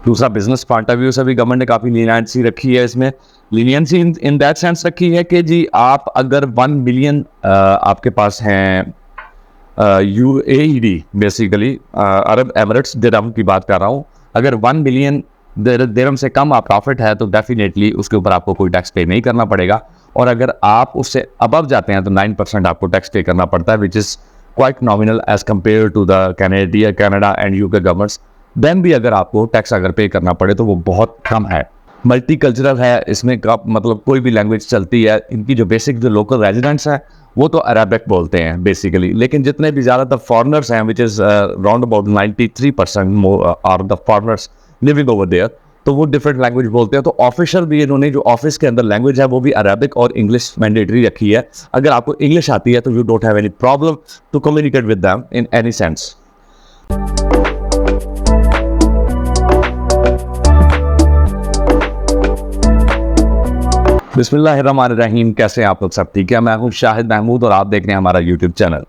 दूसरा business point of view से भी गवर्नमेंट ने काफ़ी लीनियंसी रखी है। इसमें लीनियंसी इन दैट सेंस रखी है कि जी आप अगर 1 मिलियन आपके पास हैं UAED बेसिकली अरब एमिरेट्स दिरहम की बात कर रहा हूँ, अगर 1 मिलियन दिरहम से कम आप प्रॉफिट है तो डेफिनेटली उसके ऊपर आपको कोई टैक्स पे नहीं करना पड़ेगा। और अगर आप उससे अबव जाते हैं तो 9% आपको टैक्स पे करना पड़ता है, which is quite nominal as compare to the Canada and UK governments. Then भी अगर आपको टैक्स अगर पे करना पड़े तो वो बहुत कम है। मल्टी कल्चरल है, इसमें मतलब कोई भी लैंग्वेज चलती है। इनकी जो बेसिक जो लोकल रेजिडेंट्स हैं वो तो अरबिक बोलते हैं बेसिकली, लेकिन जितने भी ज़्यादातर फॉरनर्स हैं which is round about 93% are the foreigners living over there, तो वो डिफरेंट लैंग्वेज बोलते हैं। तो ऑफिशियल भी इन्होंने जो ऑफिस के अंदर लैंग्वेज है वो भी अरबिक और इंग्लिश मैंडेटरी रखी है। अगर आपको इंग्लिश आती है तो you don't have any problem to communicate with them in any sense. बिस्मिल्लाहिर्रहमानिर्रहीम, कैसे हैं आप लोग? सब ठीक है? मैं हूं शाहिद महमूद और आप देख रहे हैं हमारा यूट्यूब चैनल।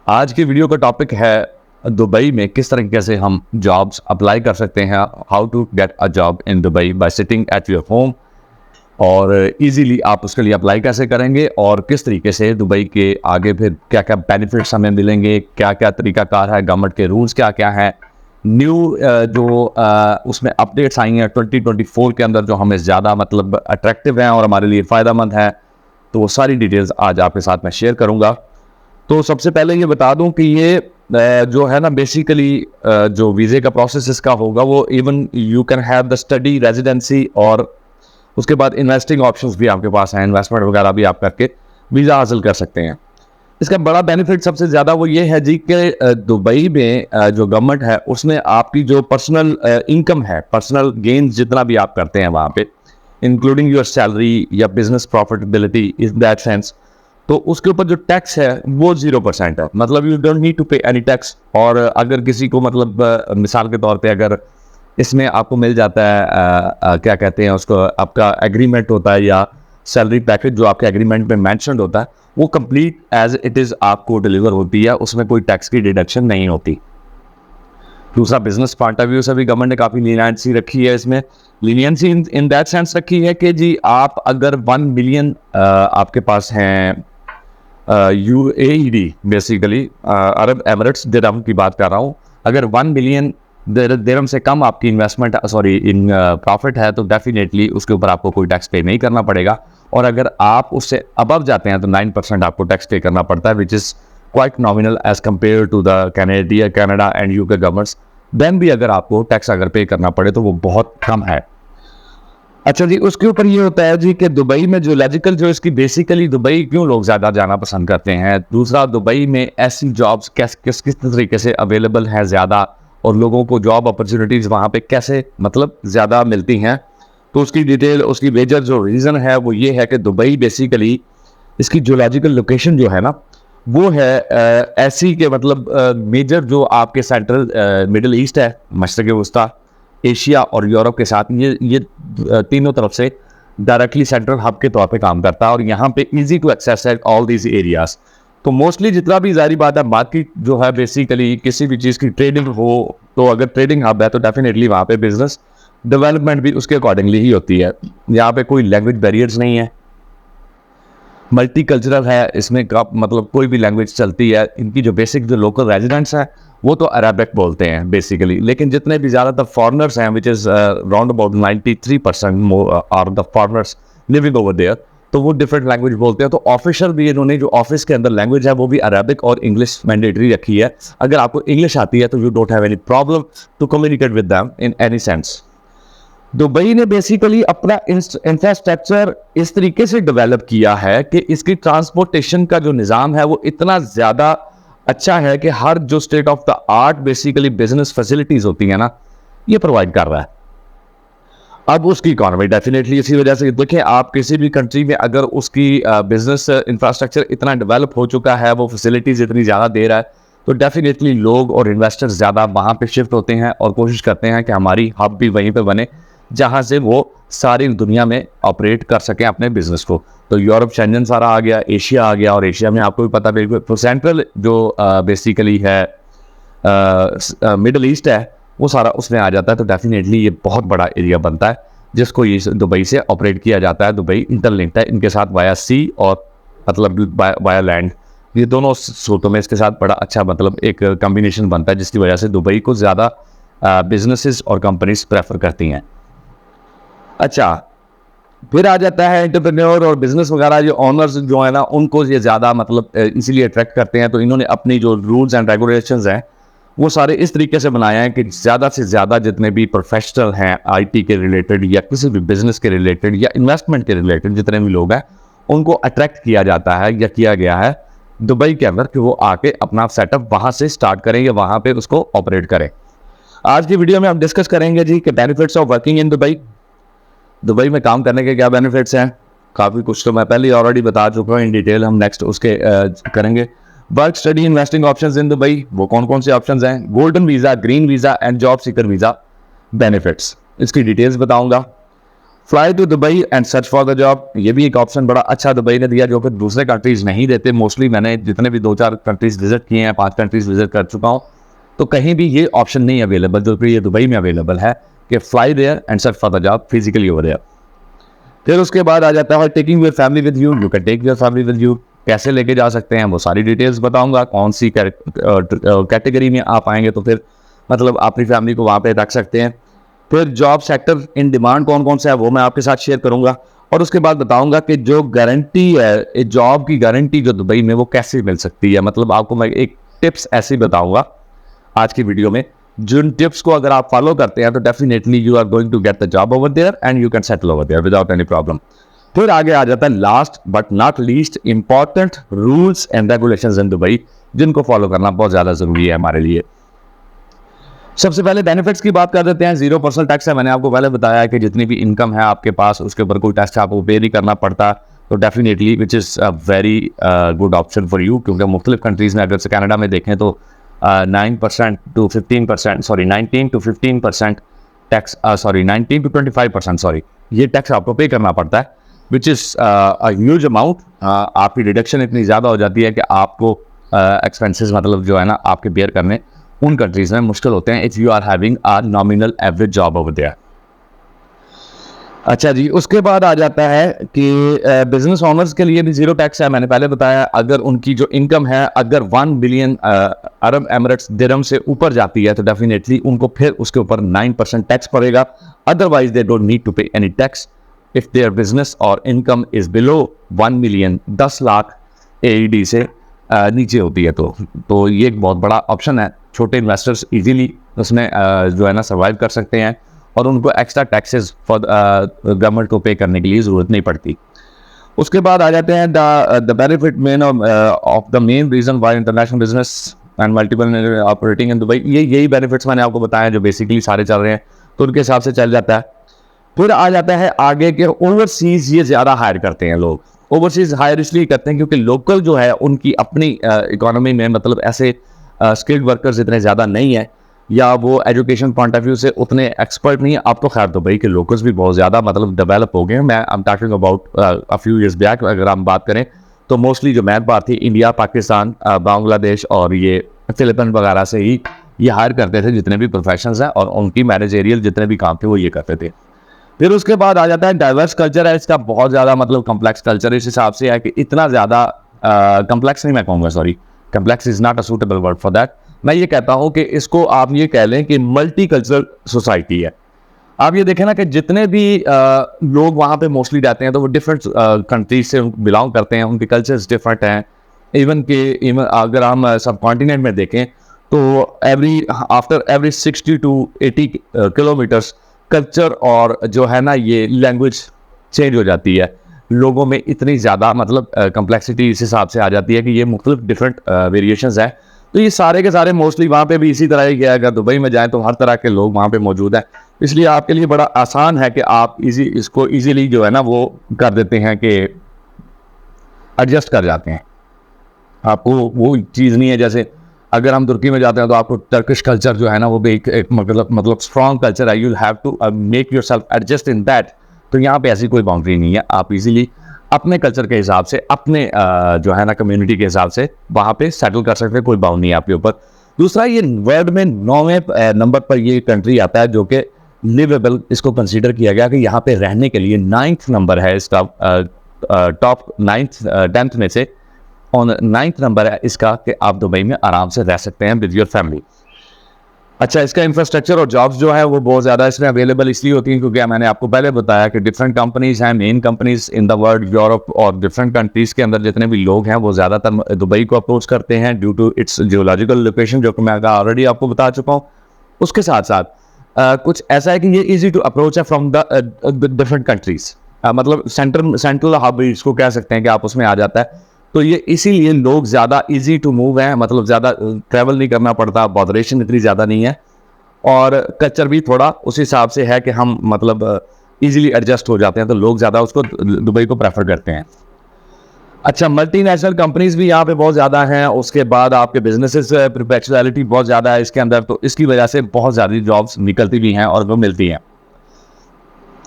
आज की वीडियो का टॉपिक है दुबई में किस तरीके से हम जॉब्स अप्लाई कर सकते हैं, how to get a job in Dubai by sitting at your home, और इजीली आप उसके लिए अप्लाई कैसे करेंगे और किस तरीके से दुबई के आगे फिर क्या क्या बेनिफिट्स हमें मिलेंगे, क्या क्या तरीकाकार है, गवर्नमेंट के रूल्स क्या क्या हैं, न्यू उसमें अपडेट्स आई हैं 2024 के अंदर जो हमें ज़्यादा मतलब अट्रैक्टिव हैं और हमारे लिए फ़ायदेमंद हैं। तो वो सारी डिटेल्स आज आपके साथ मैं शेयर करूंगा। तो सबसे पहले ये बता दूं कि ये जो है ना बेसिकली जो वीज़े का प्रोसेस इसका होगा वो even you can have the study residency, और उसके बाद इन्वेस्टिंग ऑप्शंस भी आपके पास हैं, इन्वेस्टमेंट वगैरह भी आप करके वीज़ा हासिल कर सकते हैं। इसका बड़ा बेनिफिट सबसे ज़्यादा वो ये है जी कि दुबई में जो गवर्नमेंट है उसने आपकी जो पर्सनल इनकम है, पर्सनल गेन्स जितना भी आप करते हैं वहाँ पे, इंक्लूडिंग योर सैलरी या business profitability in that sense, तो उसके ऊपर जो टैक्स है वो 0% है। मतलब you don't need to pay any tax. और अगर किसी को मतलब मिसाल के तौर पे अगर इसमें आपको मिल जाता है क्या कहते हैं उसको, आपका एग्रीमेंट होता है या सैलरी पैकेज जो आपके एग्रीमेंट में मैंशनड होता है वो कंप्लीट एज इट इज़ आपको डिलीवर होती है, उसमें कोई टैक्स की डिडक्शन नहीं होती। दूसरा बिजनेस पॉइंट ऑफ व्यू से भी गवर्नमेंट ने काफ़ी लीनियंसी रखी है। इसमें लीनियंसी इन दैट सेंस रखी है कि जी आप अगर 1 मिलियन आपके पास हैं UAED बेसिकली अरब एमिरेट्स दिरहम की बात कर रहा हूँ, अगर 1 मिलियन दिरहम से कम आपकी इन्वेस्टमेंट इन प्रॉफिट है तो डेफिनेटली उसके ऊपर आपको कोई टैक्स पे नहीं करना पड़ेगा। और अगर आप उससे अबव जाते हैं तो 9% आपको टैक्स पे करना पड़ता है, which is quite nominal as compare to the Canada and UK governments. Then भी अगर आपको टैक्स अगर पे करना पड़े तो वो बहुत कम है। अच्छा जी, उसके ऊपर ये होता है जी कि दुबई में जो लॉजिकल जो इसकी बेसिकली दुबई क्यों लोग ज़्यादा जाना पसंद करते हैं। दूसरा, दुबई में ऐसी जॉब्स किस तरीके से अवेलेबल हैं ज़्यादा, और लोगों को जॉब अपॉर्चुनिटीज़ वहाँ पे कैसे मतलब ज़्यादा मिलती हैं। तो उसकी डिटेल, उसकी मेजर जो रीज़न है वो ये है कि दुबई बेसिकली इसकी जियोलॉजिकल लोकेशन जो है ना वो है ऐसी के मतलब मेजर जो आपके सेंट्रल मिडिल ईस्ट है, मशरक़ वस्ता, एशिया और यूरोप के साथ ये तीनों तरफ से डायरेक्टली सेंट्रल हब के तौर पे काम करता है, और यहाँ पे इजी टू एक्सेस है ऑल दीज एरियाज। तो मोस्टली जितना भी ज़ाहिर बात है मार्केट जो है बेसिकली किसी भी चीज़ की ट्रेडिंग हो, तो अगर ट्रेडिंग हब है तो डेफिनेटली वहाँ पे बिजनेस डेवलपमेंट भी उसके अकॉर्डिंगली ही होती है। यहाँ पे कोई लैंग्वेज बैरियर्स नहीं है, मल्टी कल्चरल है, इसमें मतलब कोई भी लैंग्वेज चलती है। इनकी जो बेसिक जो लोकल रेजिडेंट्स हैं वो तो अरबिक बोलते हैं बेसिकली, लेकिन जितने भी ज़्यादातर फॉरनर्स हैं which is round about 93% are the foreigners living over there, तो वो डिफरेंट लैंग्वेज बोलते हैं। तो ऑफिशियल भी इन्होंने जो ऑफिस के अंदर लैंग्वेज है वो भी अरबिक और इंग्लिश मैंडेटरी रखी है। अगर आपको इंग्लिश आती है तो you don't have any problem to communicate with them in any sense. Dubai ने बेसिकली अपना इंफ्रास्ट्रक्चर इस तरीके से डेवलप किया है कि इसकी ट्रांसपोर्टेशन का जो निज़ाम है वो इतना ज़्यादा अच्छा है कि हर जो state of the art basically business facilities होती हैं ना ये प्रोवाइड कर रहा है। अब उसकी इकॉनमी डेफिनेटली इसी वजह से देखें, आप किसी भी कंट्री में अगर उसकी बिजनेस इंफ्रास्ट्रक्चर इतना डेवलप हो चुका है, वो फैसिलिटीज़ इतनी ज़्यादा दे रहा है, तो डेफिनेटली लोग और इन्वेस्टर्स ज़्यादा वहाँ पे शिफ्ट होते हैं और कोशिश करते हैं कि हमारी हब भी वहीं पे बने जहाँ से वो सारी दुनिया में ऑपरेट कर सकें अपने बिजनेस को। तो यूरोप शेंजन सारा आ गया, एशिया आ गया, और एशिया में आपको भी पता बिल्कुल तो सेंट्रल जो बेसिकली है मिडल ईस्ट है, वो सारा उसमें आ जाता है। तो डेफिनेटली ये बहुत बड़ा एरिया बनता है जिसको ये दुबई से ऑपरेट किया जाता है। दुबई इंटरलिंक्ड है इनके साथ वाया सी और मतलब वाया लैंड, ये दोनों स्रोतों में इसके साथ बड़ा अच्छा मतलब एक कॉम्बिनेशन बनता है जिसकी वजह से दुबई को ज़्यादा बिजनेसेस और कंपनीज प्रेफर करती हैं। अच्छा, फिर आ जाता है एंटरप्रेन्योर और बिजनेस वगैरह जो ऑनर्स जो है ना, उनको ये ज़्यादा मतलब इसीलिए अट्रैक्ट करते हैं। तो इन्होंने अपनी जो रूल्स एंड रेगुलेशंस हैं वो सारे इस तरीके से बनाए हैं कि ज़्यादा से ज़्यादा जितने भी प्रोफेशनल हैं आईटी के रिलेटेड या किसी भी बिजनेस के रिलेटेड या इन्वेस्टमेंट के रिलेटेड जितने भी लोग हैं उनको अट्रैक्ट किया जाता है या किया गया है दुबई के अंदर कि वो आके अपना सेटअप वहाँ से स्टार्ट करें या वहाँ पे उसको ऑपरेट करें। आज की वीडियो में हम डिस्कस करेंगे जी कि benefits of working in Dubai, Dubai में काम करने के क्या बेनिफिट्स हैं। काफ़ी कुछ तो मैं पहले ऑलरेडी बता चुका हूँ इन डिटेल, हम नेक्स्ट उसके करेंगे। Work study investing options in Dubai, वो कौन कौन से ऑप्शंस हैं, golden visa, green visa and job seeker visa benefits, इसकी डिटेल्स बताऊंगा। Fly to Dubai and search for the job, ये भी एक ऑप्शन बड़ा अच्छा दुबई ने दिया जो कि दूसरे कंट्रीज़ नहीं देते। मोस्टली मैंने जितने भी 2-4 कंट्रीज़ विजिट किए हैं, 5 कंट्रीज़ विजिट कर चुका हूँ, तो कहीं भी ये ऑप्शन नहीं अवेलेबल जो कि ये दुबई में अवेलेबल है कि fly there and search for the job physically over there. फिर उसके बाद आ जाता है taking your family with you, you can take your family with you, कैसे लेके जा सकते हैं वो सारी डिटेल्स बताऊंगा। कौन सी कैटेगरी में आप आएंगे तो फिर मतलब अपनी फैमिली को वहाँ पे रख सकते हैं। फिर जॉब सेक्टर इन डिमांड कौन कौन सा है वो मैं आपके साथ शेयर करूंगा, और उसके बाद बताऊंगा कि जो गारंटी है जॉब की गारंटी जो दुबई में वो कैसे मिल सकती है। मतलब आपको मैं एक टिप्स ऐसे बताऊंगा आज की वीडियो में, जिन टिप्स को अगर आप फॉलो करते हैं तो definitely you are going to get the job over there and you can settle over there without any problem. फिर आगे आ जाता है last but not least important rules and regulations in Dubai, जिनको फॉलो करना बहुत ज्यादा जरूरी है हमारे लिए। सबसे पहले बेनिफिट्स की बात कर देते हैं। 0% टैक्स है, मैंने आपको पहले बताया कि जितनी भी इनकम है आपके पास उसके ऊपर कोई टैक्स आपको पे नहीं करना पड़ता। तो definitely which is a very good option for you, क्योंकि मुख्तलिफ कंट्रीज़ में अगर से कनाडा में देखें तो 9% to 15%, sorry 19 to 15% tax, sorry 19 to 25%, sorry ये टैक्स आपको पे करना पड़ता है, which is a huge amount. आपकी डिडक्शन इतनी ज़्यादा हो जाती है कि आपको एक्सपेंसेस मतलब जो है ना आपके बेयर करने उन कंट्रीज़ में मुश्किल होते हैं if you are having a nominal average job over there. अच्छा जी, उसके बाद आ जाता है कि बिजनेस ओनर्स के लिए भी 0 टैक्स है। मैंने पहले बताया अगर उनकी जो इनकम है अगर 1 बिलियन अरब एमिरेट्स दिरहम से ऊपर जाती है तो डेफिनेटली उनको फिर उसके ऊपर 9% टैक्स पड़ेगा। Otherwise they don't need to pay any tax if their business और income is below 1 million, 10 lakh AED से नीचे होती है। तो ये एक बहुत बड़ा ऑप्शन है, छोटे इन्वेस्टर्स इजीली उसमें जो है ना सर्वाइव कर सकते हैं और उनको एक्स्ट्रा टैक्सेस फॉर गवर्नमेंट को पे करने के लिए ज़रूरत नहीं पड़ती। उसके बाद आ जाते हैं the benefit main of the main reason why international business and multiple operating in Dubai, यही बेनिफिट्स मैंने आपको बताया जो बेसिकली सारे चल रहे हैं, तो उनके हिसाब से चल जाता है। फिर आ जाता है आगे के ओवरसीज़, ये ज़्यादा हायर करते हैं लोग। ओवरसीज़ हायर इसलिए करते हैं क्योंकि लोकल जो है उनकी अपनी इकोनॉमी में मतलब ऐसे स्किल्ड वर्कर्स इतने ज़्यादा नहीं है या वो एजुकेशन पॉइंट ऑफ व्यू से उतने एक्सपर्ट नहीं है। अब तो खैर दुबई के लोकल्स भी बहुत ज़्यादा मतलब डेवलप हो गए हैं। मैं I am talking about a few years back, अगर हम बात करें तो मोस्टली जो मैन पावर थी इंडिया, पाकिस्तान, बांग्लादेश और ये फिलिपीन वगैरह से ही ये हायर करते थे जितने भी प्रोफेशनल्स हैं, और उनकी मैनेजेरियल जितने भी काम थे वो ये करते थे। फिर उसके बाद आ जाता है डाइवर्स कल्चर है इसका, बहुत ज़्यादा मतलब कम्प्लेक्स कल्चर इस हिसाब से है कि इतना ज़्यादा कम्प्लेक्स नहीं मैं कहूँगा, sorry complex is not a suitable word for that. मैं ये कहता हूँ कि इसको आप ये कह लें कि मल्टी कल्चरल सोसाइटी है। आप ये देखें ना कि जितने भी लोग वहाँ पे मोस्टली रहते हैं तो वो डिफरेंट कंट्रीज से बिलोंग करते हैं, उनके कल्चर्स डिफरेंट हैं। इवन अगर हम सब कॉन्टिनेंट में देखें तो after every 60 to 80 kilometres culture और जो है ना ये लैंग्वेज चेंज हो जाती है। लोगों में इतनी ज़्यादा मतलब कम्प्लेक्सिटी इस हिसाब से आ जाती है कि ये मुख्तलिफ डिफरेंट वेरिएशंस हैं। तो ये सारे के सारे मोस्टली वहाँ पे भी इसी तरह ही है। अगर दुबई में जाएं तो हर तरह के लोग वहाँ पे मौजूद हैं, इसलिए आपके लिए बड़ा आसान है कि आप इसको इजीली जो है ना वो कर देते हैं कि एडजस्ट कर जाते हैं। आपको वो चीज़ नहीं है जैसे अगर हम तुर्की में जाते हैं तो आपको टर्किश कल्चर जो है ना वो भी एक मतलब स्ट्रॉन्ग कल्चर है, you have to make yourself adjust in that. तो यहाँ पे ऐसी कोई बाउंड्री नहीं है, आप इजीली अपने कल्चर के हिसाब से अपने जो है ना कम्युनिटी के हिसाब से वहाँ पे सेटल कर सकते हैं, कोई बाउंड नहीं है आपके ऊपर। दूसरा, ये वर्ल्ड में 9वें नंबर पर ये कंट्री आता है जो कि लिवेबल इसको कंसीडर किया गया कि यहाँ पे रहने के लिए 9th नंबर है इसका, टॉप 10th में से, और 9th नंबर है इसका कि आप दुबई में आराम से रह सकते हैं विद योर फैमिली। अच्छा, इसका इंफ्रास्ट्रक्चर और जॉब्स जो है वो बहुत ज़्यादा इसमें अवेलेबल इसलिए होती हैं क्योंकि मैंने आपको पहले बताया कि डिफरेंट कंपनीज़ हैं, main companies in the world, Europe और डिफरेंट कंट्रीज़ के अंदर जितने भी लोग हैं वो ज़्यादातर दुबई को अप्रोच करते हैं due to its geological location, जो कि मैं ऑलरेडी आपको बता चुका हूँ। उसके साथ साथ कुछ ऐसा है कि ये ईजी टू अप्रोच है फ्रॉम द डिफरेंट कंट्रीज़, मतलब सेंट्रल हब इसको कह सकते हैं कि आप उसमें आ जाता है। तो ये इसीलिए लोग ज़्यादा इजी टू मूव हैं, मतलब ज़्यादा ट्रैवल नहीं करना पड़ता, बॉदरेशन इतनी ज़्यादा नहीं है, और कल्चर भी थोड़ा उस हिसाब से है कि हम मतलब इजीली एडजस्ट हो जाते हैं, तो लोग ज़्यादा उसको दुबई को प्रेफर करते हैं। अच्छा, मल्टीनेशनल कंपनीज भी यहाँ पे बहुत ज़्यादा हैं, उसके बाद आपके बिजनेसेस परपेचुअलिटी बहुत ज़्यादा है इसके अंदर, तो इसकी वजह से बहुत ज़्यादा जॉब्स निकलती भी हैं और वो मिलती हैं।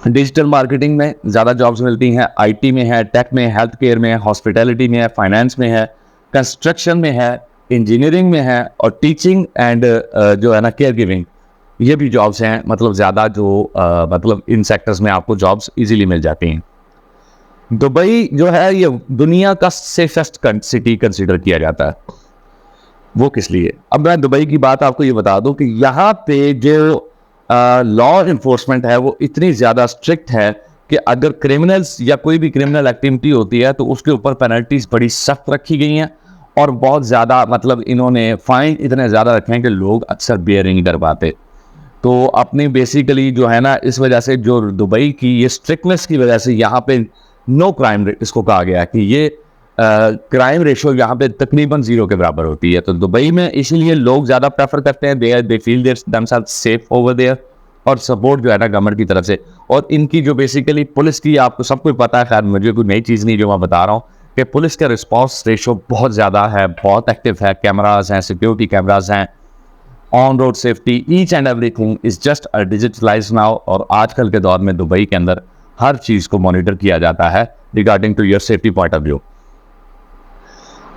डिजिटल मार्केटिंग में ज़्यादा जॉब्स मिलती हैं, आईटी में है, टेक में, हेल्थ केयर में, हॉस्पिटैलिटी में है, फाइनेंस में है, कंस्ट्रक्शन में है, इंजीनियरिंग में है, और टीचिंग एंड जो है ना केयर गिविंग, ये भी जॉब्स हैं, मतलब ज़्यादा जो मतलब इन सेक्टर्स में आपको जॉब्स इजीली मिल जाती हैं। दुबई जो है ये दुनिया का सेफेस्ट सिटी कंसीडर किया जाता है। वो किस लिए? अब मैं दुबई की बात आपको ये बता दूं कि यहाँ पे जो लॉ इन्फोर्समेंट है वो इतनी ज़्यादा स्ट्रिक्ट है कि अगर क्रिमिनल्स या कोई भी क्रिमिनल एक्टिविटी होती है तो उसके ऊपर पेनल्टीज बड़ी सख्त रखी गई हैं, और बहुत ज़्यादा मतलब इन्होंने फाइन इतने ज़्यादा रखे हैं कि लोग अक्सर बेयर नहीं कर पाते। तो अपनी बेसिकली जो है ना, इस वजह से जो दुबई की ये स्ट्रिक्टनेस की वजह से यहाँ पे नो क्राइम रेट इसको कहा गया है कि ये क्राइम रेशो यहाँ पे तकरीबन 0 के बराबर होती है। तो दुबई में इसीलिए लोग ज़्यादा प्रेफर करते हैं, they feel themselves safe over there, और सपोर्ट जो है ना गवर्नमेंट की तरफ से। और इनकी जो बेसिकली पुलिस की, आपको सब कुछ पता है, खैर मुझे कोई नई चीज़ नहीं जो मैं बता रहा हूँ, कि पुलिस का रिस्पॉन्स रेशो बहुत ज़्यादा है, बहुत एक्टिव है, कैमराज हैं, सिक्योरिटी कैमराज हैं, on road safety, each and everything is just digitalise now. और आजकल के दौर में दुबई के अंदर हर चीज़ को मॉनिटर किया जाता है regarding to your safety point of view.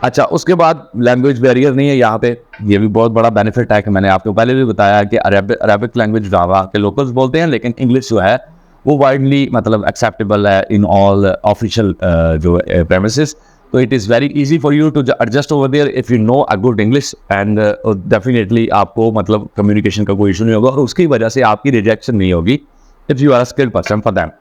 अच्छा, उसके बाद लैंग्वेज बैरियर नहीं है यहाँ पे, ये भी बहुत बड़ा बेनिफिट है कि मैंने आपको पहले भी बताया कि अरबिक लैंग्वेज वहाँ के लोकल्स बोलते हैं, लेकिन इंग्लिश जो है वो वाइडली मतलब एक्सेप्टेबल है इन ऑल ऑफिशियल जो प्रेमिसेस। तो it is very easy for you to adjust over there if you know a good English, and definitely आपको मतलब कम्युनिकेशन का कोई इशू नहीं होगा, और उसकी वजह से आपकी रिजेक्शन नहीं होगी if you are a skilled person for them.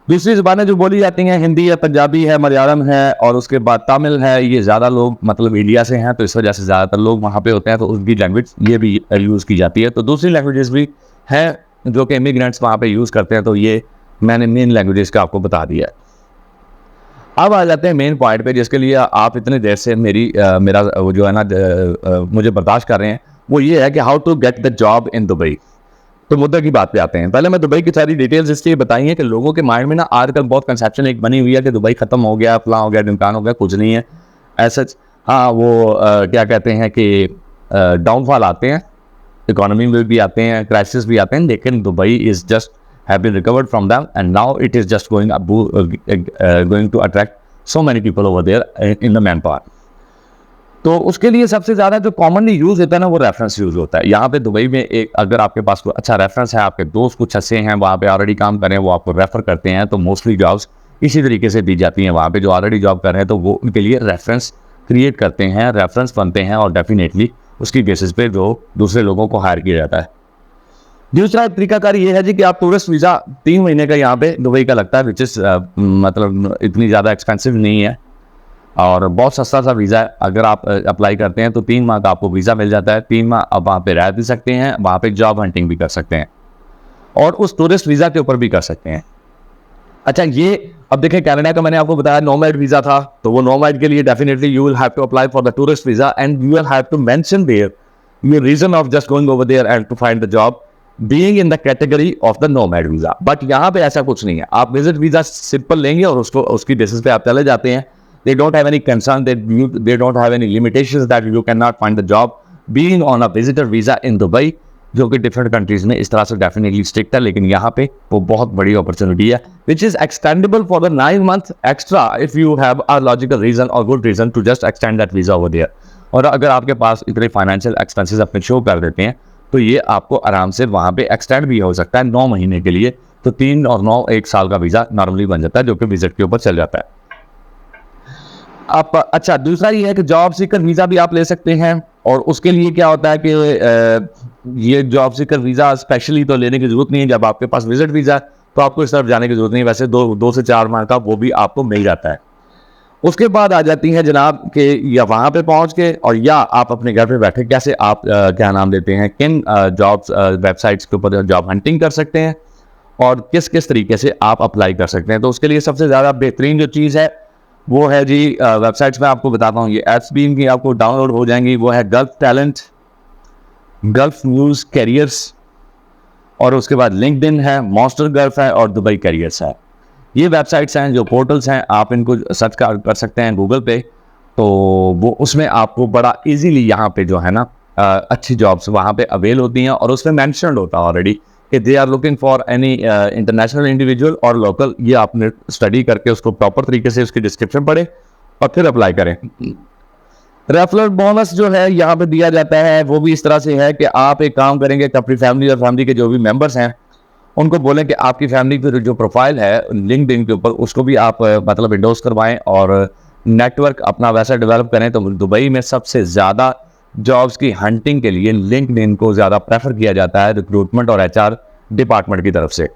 दूसरी ज़बानें जो बोली जाती हैं, हिंदी है, पंजाबी है, मलयालम है, और उसके बाद तमिल है, ये ज़्यादा लोग मतलब इंडिया से हैं तो इस वजह से ज़्यादातर लोग वहाँ पे होते हैं, तो उनकी लैंग्वेज ये भी यूज़ की जाती है। तो दूसरी लैंग्वेजेस भी हैं जो कि इमिग्रेंट्स वहाँ पे यूज़ करते हैं, तो ये मैंने मेन लैंग्वेजेस का आपको बता दिया। अब आ जाते हैं मेन पॉइंट पे, जिसके लिए आप इतने देर से मेरा वो जो है ना मुझे बर्दाश्त कर रहे हैं, वो ये है कि how to get the job in Dubai. तो मुद्दे की बात पे आते हैं। पहले मैं दुबई की सारी डिटेल्स इसलिए बताई हैं कि लोगों के माइंड में ना आजकल बहुत कंसेप्शन एक बनी हुई है कि दुबई ख़त्म हो गया, फलां हो गया, ढिमकान हो गया, कुछ नहीं है ऐसा। हाँ, वो क्या कहते हैं कि डाउनफॉल आते हैं, इकोनॉमी में भी आते हैं, क्राइसिस भी आते हैं, लेकिन Dubai is just have been recovered from them, and now it is just going to attract so many people over there in the man power. तो उसके लिए सबसे ज़्यादा जो कॉमनली यूज़ होता है ना, वो रेफरेंस यूज़ होता है। यहाँ पे दुबई में एक अगर आपके पास कोई अच्छा रेफरेंस है, आपके दोस्त कुछ अच्छे हैं वहाँ पे ऑलरेडी काम कर रहे हैं, वो आपको रेफ़र करते हैं, तो मोस्टली जॉब्स इसी तरीके से दी जाती हैं। वहाँ पे जो ऑलरेडी जॉब कर रहे हैं तो वो उनके लिए रेफरेंस क्रिएट करते हैं, रेफरेंस बनते हैं, और डेफिनेटली उसकी बेसिस पे जो दूसरे लोगों को हायर किया जाता है। दूसरा तरीकाकार ये है जी कि आप टूरिस्ट वीज़ा 3 महीने का यहाँ पे दुबई का लगता है, विच इज़ मतलब इतनी ज़्यादा एक्सपेंसिव नहीं है और बहुत सस्ता सा वीज़ा है। अगर आप अप्लाई करते हैं तो 3 माह का आपको वीज़ा मिल जाता है। 3 माह आप वहाँ पे रह भी सकते हैं, वहाँ पे जॉब हंटिंग भी कर सकते हैं, और उस टूरिस्ट वीज़ा के ऊपर भी कर सकते हैं। अच्छा, ये अब देखें, कनाडा का मैंने आपको बताया नोमैड वीज़ा था, तो वो नोमैड के लिए definitely you will have to apply for the tourist visa, and you will have to mention there your reason of just going over there and to find the job being in the category of the nomad visa. But यहाँ पे ऐसा कुछ नहीं है, आप visit visa simple लेंगे और उसको उसकी बेसिस पे आप चले जाते हैं। They don't have any concern that they don't have any limitations that you cannot find the job being on a visitor visa in Dubai, जो कि डिफरेंट कंट्रीज में इस तरह से डेफिनेटली स्ट्रिक्ट है, लेकिन यहाँ पे वो बहुत बड़ी अपॉर्चुनिटी है which is extendable for the 9 months extra if you have a logical reason or good reason to just extend that visa over there। और अगर आपके पास इतने फाइनेंशियल एक्सपेंसेस अपने शो कर देते हैं तो ये आपको आराम से वहाँ पे एक्सटेंड भी हो सकता है 9 महीने के लिए। तो 3 और 9 1 साल का वीज़ा नॉर्मली बन जाता है, जो कि विजिट के ऊपर चल जाता है। आप अच्छा, दूसरा ये है कि जॉब सीकर वीज़ा भी आप ले सकते हैं। और उसके लिए क्या होता है कि ये जॉब सीकर वीज़ा स्पेशली तो लेने की ज़रूरत नहीं है। जब आपके पास विजिट वीज़ा तो आपको इस तरफ जाने की ज़रूरत नहीं है। वैसे 2 से 4 माह का वो भी आपको मिल जाता है। उसके बाद आ जाती है जनाब कि या वहाँ पे पहुँच के और या आप अपने घर पे बैठे कैसे आप क्या नाम देते हैं, किन जॉब्स वेबसाइट्स के ऊपर जॉब हंटिंग कर सकते हैं और किस किस तरीके से आप अप्लाई कर सकते हैं। तो उसके लिए सबसे ज़्यादा बेहतरीन जो चीज़ है वो है जी, वेबसाइट्स में आपको बताता हूँ, ये ऐप्स भी इनकी आपको डाउनलोड हो जाएंगी। वो है gulf talent, gulf news carriers, और उसके बाद लिंक्डइन है, मॉन्स्टर गल्फ है और दुबई कैरियर्स है। ये वेबसाइट्स हैं, जो पोर्टल्स हैं, आप इनको सर्च कर सकते हैं गूगल पे। तो वो उसमें आपको बड़ा इजीली यहाँ पे जो है ना अच्छी जॉब्स वहाँ पे अवेल होती हैं। और उसमें मैंशनड होता है ऑलरेडी कि they are looking for any international individual और लोकल। ये आपने स्टडी करके उसको प्रॉपर तरीके से उसकी डिस्क्रिप्शन पढ़े और फिर अप्लाई करें। रेफरल बोनस जो है यहाँ पे दिया जाता है वो भी इस तरह से है कि आप एक काम करेंगे कि अपनी फैमिली और फैमिली के जो भी मेंबर्स हैं उनको बोलें कि आपकी फैमिली की जो प्रोफाइल है लिंक्डइन के ऊपर उसको भी आप मतलब इंडोर्स करवाएं और नेटवर्क अपना वैसा डेवलप करें। तो दुबई में सबसे ज़्यादा जॉब्स की हंटिंग के लिए लिंक्डइन को ज़्यादा प्रेफर किया जाता है रिक्रूटमेंट और एचआर डिपार्टमेंट की तरफ से।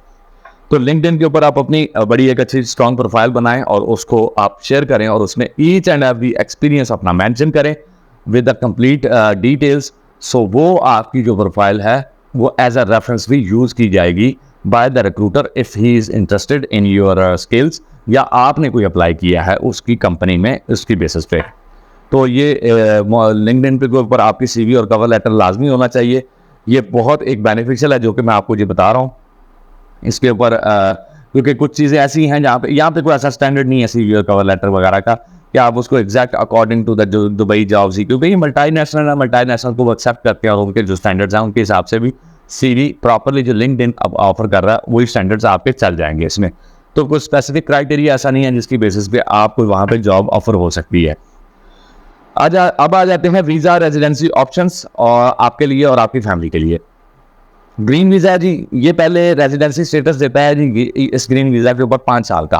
तो लिंक्डइन के ऊपर आप अपनी बड़ी एक अच्छी स्ट्रॉन्ग प्रोफाइल बनाएं और उसको आप शेयर करें और उसमें ईच एंड एवरी एक्सपीरियंस अपना मेंशन करें विद द कंप्लीट डिटेल्स। सो वो आपकी जो प्रोफाइल है वो एज अ रेफरेंस भी यूज़ की जाएगी by the recruiter if he is interested in your skills, या आपने कोई अप्लाई किया है उसकी कंपनी में उसकी बेसिस पे। तो ये लिंक्डइन के ऊपर आपकी सीवी और कवर लेटर लाजमी होना चाहिए। ये बहुत एक बेनिफिशियल है जो कि मैं आपको ये बता रहा हूँ इसके ऊपर, क्योंकि कुछ चीज़ें ऐसी हैं जहाँ पे यहाँ पे कोई ऐसा स्टैंडर्ड नहीं है सीवी और कवर लेटर वगैरह का कि आप उसको एग्जैक्ट अकॉर्डिंग टू द जो दुबई जॉब्स ही, क्योंकि ये मल्टीनेशनल है, मल्टीनेशनल को एक्सेप्ट करते हैं और उनके जो स्टैंडर्ड्स हैं उनके हिसाब से भी सीवी प्रॉपरली जो लिंक्डइन अब ऑफर कर रहा है वही स्टैंडर्ड्स आपके चल जाएंगे इसमें। तो कोई स्पेसिफिक क्राइटेरिया ऐसा नहीं है जिसकी बेसिस पे आपको वहाँ पे जॉब ऑफर हो सकती है। अब आ जाते हैं वीज़ा रेजिडेंसी ऑप्शंस और आपके लिए और आपकी फैमिली के लिए। ग्रीन वीज़ा जी, ये पहले रेजिडेंसी स्टेटस देता है जी इस ग्रीन वीज़ा के ऊपर 5 साल का,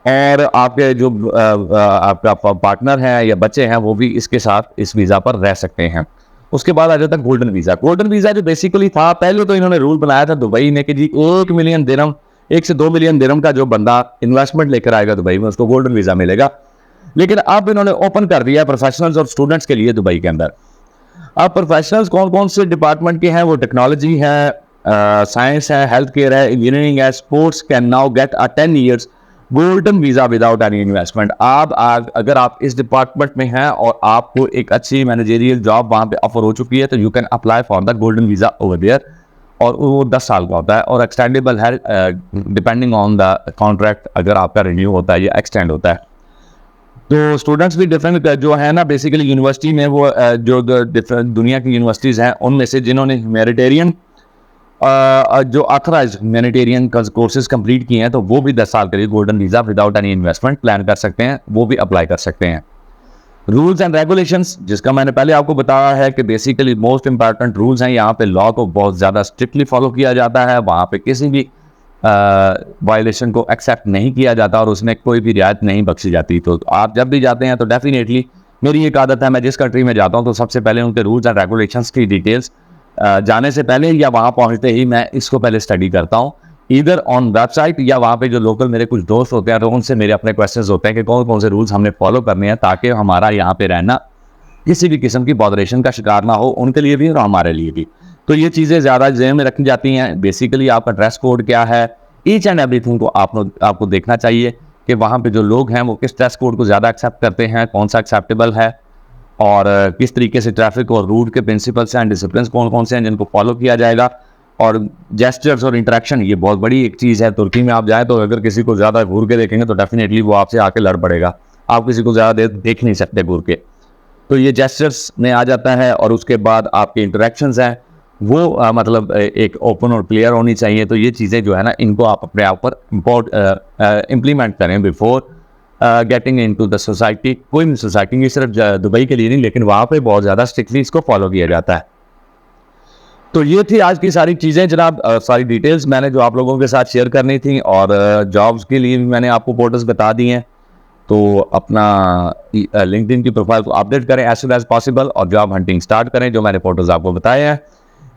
और आपके जो आपका पार्टनर है या बच्चे हैं वो भी इसके साथ इस वीज़ा पर रह सकते हैं। उसके बाद आ जाता है गोल्डन वीज़ा। गोल्डन वीज़ा जो बेसिकली था, पहले तो इन्होंने रूल बनाया था दुबई ने कि जी 1 मिलियन दिरहम, 1 से 2 मिलियन दिरहम का जो बंदा इन्वेस्टमेंट लेकर आएगा दुबई में उसको गोल्डन वीज़ा मिलेगा। लेकिन अब इन्होंने ओपन कर दिया प्रोफेशनल्स और स्टूडेंट्स के लिए दुबई के अंदर। अब प्रोफेशनल्स कौन कौन से डिपार्टमेंट के हैं, वो टेक्नोलॉजी है, साइंस है, हेल्थ केयर है, इंजीनियरिंग है, sports can now get a 10 years golden visa without any investment. आप अगर आप इस डिपार्टमेंट में हैं और आपको एक अच्छी मैनेजरियल जॉब वहाँ पे ऑफर हो चुकी है तो you can apply for the golden visa over there, और वो 10 साल का होता है और एक्सटेंडेबल है डिपेंडिंग ऑन द कॉन्ट्रैक्ट, अगर आपका रिन्यू होता है या एक्सटेंड होता है। तो स्टूडेंट्स भी डिफरेंट जो है ना, बेसिकली यूनिवर्सिटी में वो जो डिफरेंट दुनिया की यूनिवर्सिटीज़ हैं उनमें से जिन्होंने ह्यूमैनिटेरियन जो ऑथराइज ह्यूमैनिटेरियन कोर्सेज कंप्लीट किए हैं तो वो भी 10 साल के लिए golden visa without any investment plan कर सकते हैं, वो भी अप्लाई कर सकते हैं। रूल्स एंड रेगुलेशंस, जिसका मैंने पहले आपको बताया है कि बेसिकली मोस्ट इंपॉर्टेंट रूल्स हैं। यहाँ पे लॉ को बहुत ज़्यादा स्ट्रिक्टली फॉलो किया जाता है, वहाँ पे किसी भी वायलेशन को एक्सेप्ट नहीं किया जाता और उसमें कोई भी रियायत नहीं बख्शी जाती। तो आप जब भी जाते हैं तो डेफिनेटली, मेरी एक आदत है, मैं जिस कंट्री में जाता हूँ तो सबसे पहले उनके रूल्स एंड रेगुलेशंस की डिटेल्स जाने से पहले या वहाँ पहुँचते ही मैं इसको पहले स्टडी करता हूँ, इधर ऑन वेबसाइट या वहाँ पे जो लोकल मेरे कुछ दोस्त होते हैं तो उनसे मेरे अपने क्वेश्चंस होते हैं कि कौन कौन से रूल्स हमने फॉलो करने हैं ताकि हमारा यहाँ पे रहना किसी भी किस्म की बॉदरेशन का शिकार ना हो, उनके लिए भी और हमारे लिए भी। तो ये चीज़ें ज़्यादा ज़हन में रखी जाती हैं। बेसिकली आपका ड्रेस कोड क्या है, ईच एंड एवरीथिंग को आपको देखना चाहिए कि वहाँ पे जो लोग हैं वो किस ड्रेस कोड को ज़्यादा एक्सेप्ट करते हैं, कौन सा एक्सेप्टेबल है, और किस तरीके से ट्रैफिक और रूट के प्रिंसिपल्स एंड डिसिप्लिन कौन कौन से हैं जिनको फॉलो किया जाएगा। और जेस्चर्स और इंटरेक्शन, ये बहुत बड़ी एक चीज़ है। तुर्की में आप जाएँ तो अगर किसी को ज़्यादा घूर के देखेंगे तो डेफिनेटली वो आपसे आके लड़ पड़ेगा, आप किसी को ज़्यादा देर देख नहीं सकते घूर के, तो ये जेस्चर्स में आ जाता है। और उसके बाद आपके इंटरेक्शंस हैं वो मतलब एक ओपन और क्लियर होनी चाहिए। तो ये चीज़ें जो है ना, इनको आप अपने आप पर इम्प्लीमेंट करें before getting into the society. कोई भी सोसाइटी नहीं, सिर्फ दुबई के लिए नहीं, लेकिन वहाँ पे बहुत ज़्यादा स्ट्रिक्टली इसको फॉलो किया जाता है। तो ये थी आज की सारी चीज़ें जनाब, सारी डिटेल्स मैंने जो आप लोगों के साथ शेयर करनी थी, और जॉब्स के लिए भी मैंने आपको पोर्टल्स बता दिए हैं। तो अपना लिंक्डइन की प्रोफाइल को अपडेट करें एज सुन एज पॉसिबल और जॉब हंटिंग स्टार्ट करें, जो मैंने पोर्टल्स आपको बताए हैं।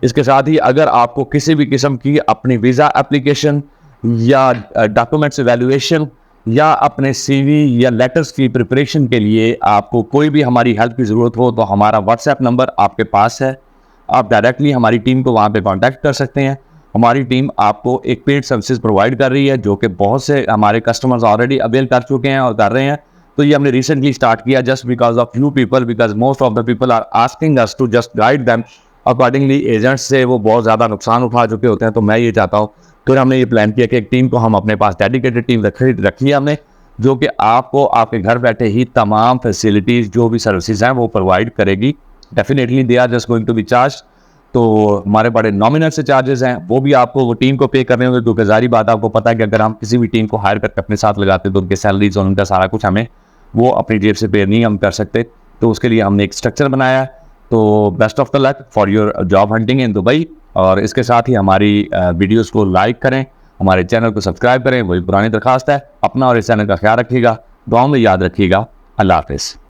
इसके साथ ही अगर आपको किसी भी किस्म की अपनी वीज़ा एप्लीकेशन या डॉक्यूमेंट्स एवेल्युएशन या अपने सीवी या लेटर्स की प्रिपरेशन के लिए आपको कोई भी हमारी हेल्प की ज़रूरत हो, तो हमारा व्हाट्सएप नंबर आपके पास है। आप डायरेक्टली हमारी टीम को वहाँ पे कांटेक्ट कर सकते हैं। हमारी टीम आपको एक पेड सर्विसेज प्रोवाइड कर रही है, जो कि बहुत से हमारे कस्टमर्स ऑलरेडी अवेल कर चुके हैं और कर रहे हैं। तो ये हमने रिसेंटली स्टार्ट किया just because of you people, because most of the people are asking us to just guide them accordingly. Agents से वो बहुत ज़्यादा नुकसान उठा चुके होते हैं। तो मैं ये चाहता हूँ, फिर हमने ये प्लान किया कि एक टीम को हम अपने पास डेडिकेटेड टीम रखी है हमने, जो कि आपको आपके घर बैठे ही तमाम फैसिलिटीज़ जो भी सर्विसेज हैं वो प्रोवाइड करेगी। Definitely they are just going to be charge. तो हमारे बड़े नॉमिनल से चार्जेस हैं, वो भी आपको वो टीम को पे करने होंगे, क्योंकि जारी बात आपको पता है कि अगर हम किसी भी टीम को हायर करके अपने साथ लगाते तो उनके सैलरीज और उनका सारा कुछ हमें वो अपनी जेब से पे नहीं हम कर सकते। तो उसके लिए हमने एक स्ट्रक्चर बनाया है। तो best of the luck for your job hunting in Dubai. और इसके साथ ही हमारी वीडियोज़ को लाइक करें, हमारे चैनल को सब्सक्राइब करें, वही पुरानी दरखास्त है। अपना और इस चैनल का ख्याल रखिएगा, दुआ में याद रखिएगा। अल्लाह हाफिज़।